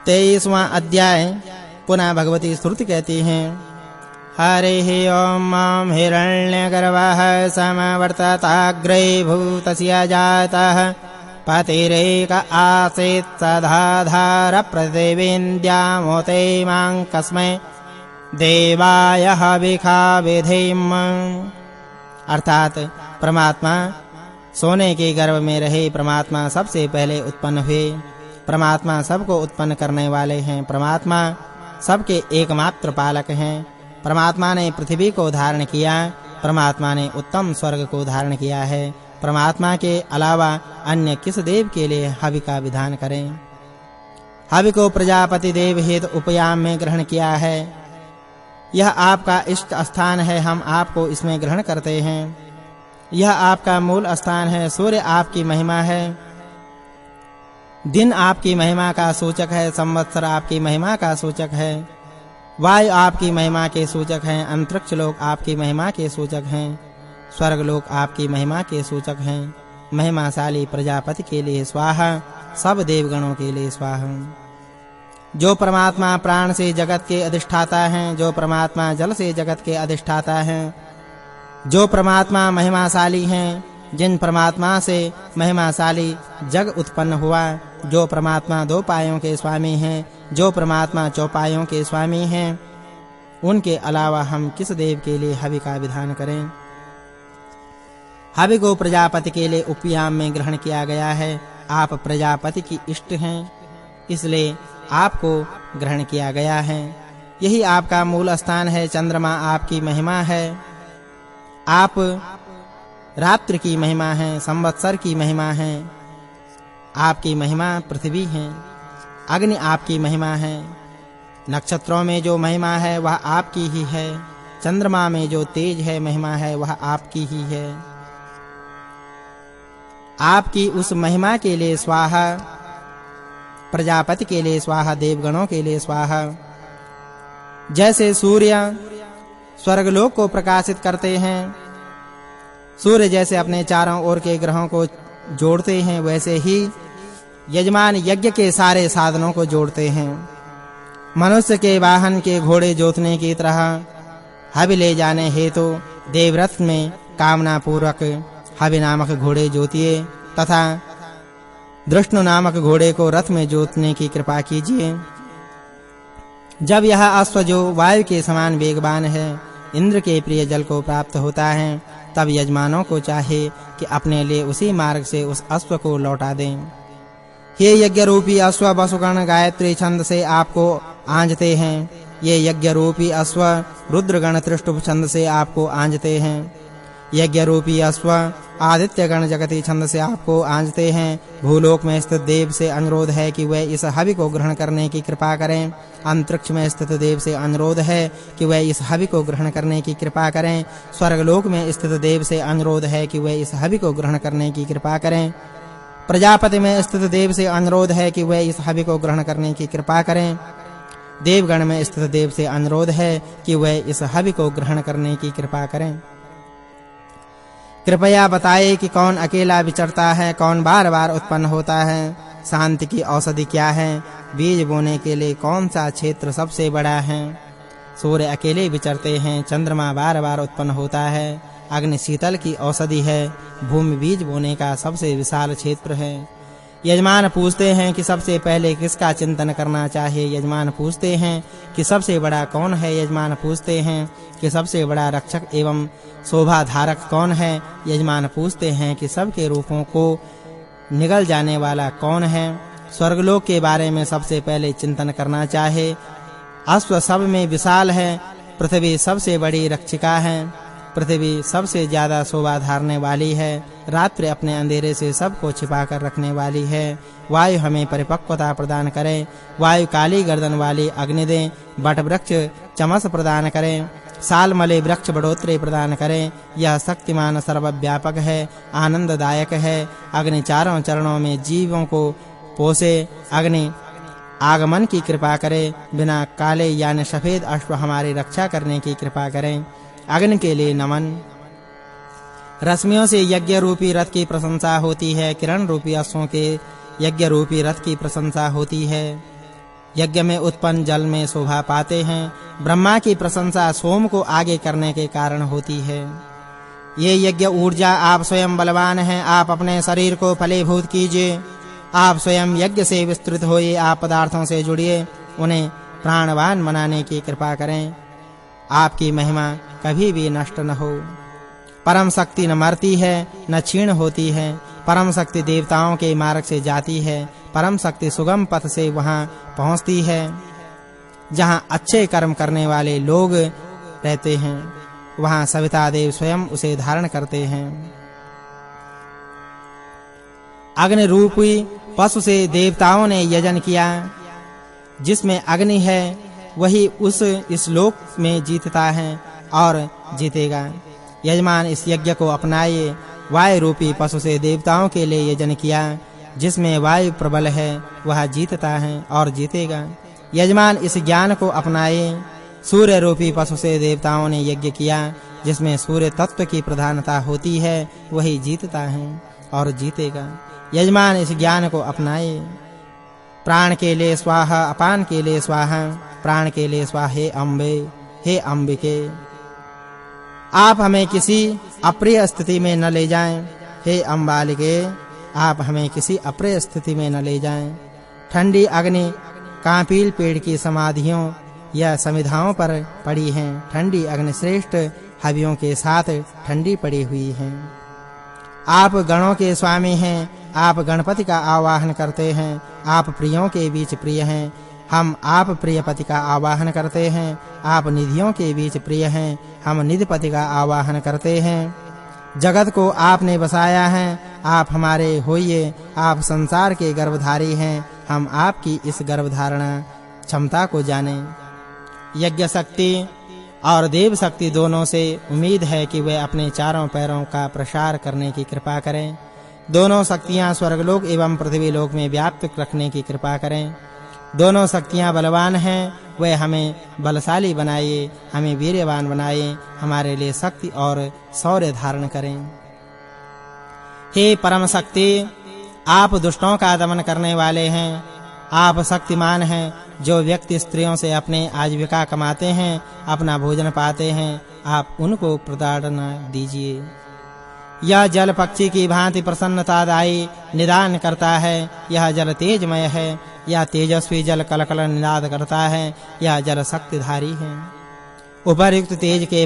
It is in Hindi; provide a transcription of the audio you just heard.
23वां अध्याय। पुनः भगवती स्तुति कहती हैं, हरिः ओम हिरण्यगर्भः समवर्तताग्रे भूतस्य जातः पतिरेक आसीत् सदाधार प्रतिविन्द्यामोते मां कस्मै देवाय हविखा विधिम्। अर्थात परमात्मा सोने के गर्भ में रहे परमात्मा सबसे पहले उत्पन्न हुए। परमात्मा सबको उत्पन्न करने वाले हैं। परमात्मा सबके एकमात्र पालक हैं। परमात्मा ने पृथ्वी को धारण किया। परमात्मा ने उत्तम स्वर्ग को धारण किया है। परमात्मा के अलावा अन्य किस देव के लिए हवि का विधान करें। हवि को प्रजापति देव हेतु उपयाम में ग्रहण किया है। यह आपका इष्ट स्थान है, हम आपको इसमें ग्रहण करते हैं। यह आपका मूल स्थान है। सूर्य आपकी महिमा है, दिन आपकी महिमा का सूचक है, संवत्सर आपकी महिमा का सूचक है, वायु आपकी महिमा के सूचक हैं, अंतरिक्ष लोक आपकी महिमा के सूचक हैं, स्वर्ग लोक आपकी महिमा के सूचक हैं। महिमाशाली प्रजापति के लिए स्वाहा, सब देवगणों के लिए स्वाहा। जो परमात्मा प्राण से जगत के अधिष्ठाता हैं, जो परमात्मा जल से जगत के अधिष्ठाता हैं, जो परमात्मा महिमाशाली हैं, जिन परमात्मा से महिमाशाली जग उत्पन्न हुआ, जो परमात्मा दो पायों के स्वामी हैं, जो परमात्मा चौपायों के स्वामी हैं, उनके अलावा हम किस देव के लिए हवि का विधान करें। हवि को प्रजापति के लिए उपयाम में ग्रहण किया गया है। आप प्रजापति की इष्ट हैं, इसलिए आपको ग्रहण किया गया है। यही आपका मूल स्थान है। चंद्रमा आपकी महिमा है। आप रात्रि की महिमा है, संवत्सर की महिमा है। आपकी महिमा पृथ्वी है। अग्नि आपकी महिमा है। नक्षत्रों में जो महिमा है वह आपकी ही है। चंद्रमा में जो तेज है महिमा है वह आपकी ही है। आपकी उस महिमा के लिए स्वाहा, प्रजापति के लिए स्वाहा, देवगणों के लिए स्वाहा। जैसे सूर्य स्वर्गलोक को प्रकाशित करते हैं, सूर्य जैसे अपने चारों ओर के ग्रहों को जोड़ते हैं, वैसे ही यजमान यज्ञ के सारे साधनों को जोड़ते हैं। मनुष्य के वाहन के घोड़े जोतने की तरह हवि ले जाने हेतु देवरथ में कामना पूर्वक हवि नामक घोड़े जोतिए तथा दृष्णु नामक घोड़े को रथ में जोतने की कृपा कीजिए। जब यह अश्व जो वायु के समान वेगवान है इंद्र के प्रिय जल को प्राप्त होता है, तब यजमानों को चाहिए कि अपने लिए उसी मार्ग से उस अश्व को लौटा दें। ये यज्ञ रूपी अश्व वसुगण गायत्री छंद से आपको आंजते हैं। ये यज्ञ रूपी अश्व रुद्रगण त्रिष्टुभ छंद से आपको आंजते हैं। यज्ञ रूपी अश्व आदित्य गण जगती छंद से आपको आंजते हैं। भूलोक में स्थित देव से अनुरोध है कि वह इस हवि को ग्रहण करने की कृपा करें। अंतरिक्ष में स्थित देव से अनुरोध है कि वह इस हवि को ग्रहण करने की कृपा करें। स्वर्गलोक में स्थित देव से अनुरोध है कि वह इस हवि को ग्रहण करने की कृपा करें। प्रजापति में स्थित देव से अनुरोध है कि वह इस हवि को ग्रहण करने की कृपा करें। देवगण में स्थित देव से अनुरोध है कि वह इस हवि को ग्रहण करने की कृपा करें। कृपया बताइए कि कौन अकेला विचरता है, कौन बार-बार उत्पन्न होता है, शांति की औषधि क्या है, बीज बोने के लिए कौन सा क्षेत्र सबसे बड़ा है। सूर्य अकेले विचरते हैं, चंद्रमा बार-बार उत्पन्न होता है, अग्नि शीतल की औषधि है, भूमि बीज बोने का सबसे विशाल क्षेत्र है। यजमान पूछते हैं कि सबसे पहले किसका चिंतन करना चाहिए। यजमान पूछते हैं कि सबसे बड़ा कौन है। यजमान पूछते हैं कि सबसे बड़ा रक्षक एवं शोभा धारक कौन है। यजमान पूछते हैं कि सबके रूपों को निगल जाने वाला कौन है। स्वर्गलोक के बारे में सबसे पहले चिंतन करना चाहिए। अश्व सब में विशाल है, पृथ्वी सबसे बड़ी रक्षिका है, पृथ्वी सबसे ज्यादा शोभा धारने वाली है, रात्रि अपने अंधेरे से सबको छिपा कर रखने वाली है। वायु हमें परिपक्वता प्रदान करे, वायु काली गर्दन वाली अग्नि दे, बट वृक्ष चमस प्रदान करें, सालमले वृक्ष बढ़ोतरी प्रदान करें। यह शक्तिमान सर्वव्यापक है, आनंददायक है। अग्नि चारों चरणों में जीवों को पोसे, अग्नि आगमन की कृपा करे, बिना काले यानी सफेद अश्व हमारी रक्षा करने की कृपा करें। अग्नि के लिए नमन। रश्मियों से यज्ञ रूपी रथ की प्रशंसा होती है, किरण रूपी अश्वों के यज्ञ रूपी रथ की प्रशंसा होती है। यज्ञ में उत्पन्न जल में शोभा पाते हैं। ब्रह्मा की प्रशंसा सोम को आगे करने के कारण होती है। ये यज्ञ ऊर्जा आप स्वयं बलवान हैं, आप अपने शरीर को फलीभूत कीजिए। आप स्वयं यज्ञ से विस्तृत होइए, आप पदार्थों से जुड़िए, उन्हें प्राणवान बनाने की कृपा करें। आपकी महिमा कभी भी नष्ट न हो। परम शक्ति न मरती है न क्षीण होती है। परम शक्ति देवताओं के मार्ग से जाती है। परम शक्ति सुगम पथ से वहां पहुंचती है जहां अच्छे कर्म करने वाले लोग रहते हैं। वहां सविता देव स्वयं उसे धारण करते हैं। अग्नि रूपी पशु से देवताओं ने यजन किया। जिसमें अग्नि है वही इस लोक में जीतता है और जीतेगा। यजमान इस यज्ञ को अपनाइए। वायु रूपी पशु से देवताओं के लिए यजन किया। जिसमें वायु प्रबल है वह जीतता है और जीतेगा। यजमान इस ज्ञान को अपनाए। सूर्य रूपी पशु से देवताओं ने यज्ञ किया। जिसमें सूर्य तत्व की प्रधानता होती है वही जीतता है और जीतेगा। यजमान इस ज्ञान को अपनाए। प्राण के लिए स्वाहा, अपान के लिए स्वाहा, प्राण के लिए स्वाहा। हे अम्बे, हे अंबिके, आप हमें किसी अप्रिय स्थिति में न ले जाएं। हे अम्बालिके, आप हमें किसी अप्रिय स्थिति में न ले जाएं। ठंडी अग्नि कांपील पेड़ की समाधियों या समिधाओं पर पड़ी हैं। ठंडी अग्नि श्रेष्ठ हवियों के साथ ठंडी पड़ी हुई है। आप गणों के स्वामी हैं। आप गणपति का आवाहन करते हैं। आप प्रियों के बीच प्रिय हैं। हम आप प्रियपति का आवाहन करते हैं। आप निधियों के बीच प्रिय हैं। हम निधिपति का आवाहन करते हैं। जगत को आपने बसाया है। आप हमारे होइए। आप संसार के गर्भधारी हैं। हम आपकी इस गर्भधारणा क्षमता को जानें। यज्ञ शक्ति और देव शक्ति दोनों से उम्मीद है कि वे अपने चारों पैरों का प्रसार करने की कृपा करें। दोनों शक्तियां स्वर्गलोक एवं पृथ्वीलोक में व्याप्त रखने की कृपा करें। दोनों शक्तियां बलवान हैं। वे हमें बलशाली बनाइए, हमें वीर्यवान बनाइए, हमारे लिए शक्ति और शौर्य धारण करें। हे परम शक्ति, आप दुष्टों का दमन करने वाले हैं। आप शक्तिमान हैं। जो व्यक्ति स्त्रियों से अपने आजीविका कमाते हैं, अपना भोजन पाते हैं, आप उनको प्रदान दीजिए। यह जल पक्षी की भांति प्रसन्नतादायी निदान करता है। यह जल तेजमय है। यह तेजस्वी जल कलकल निनाद करता है। यह जल शक्तिधारी है। उपर्युक्त तेज के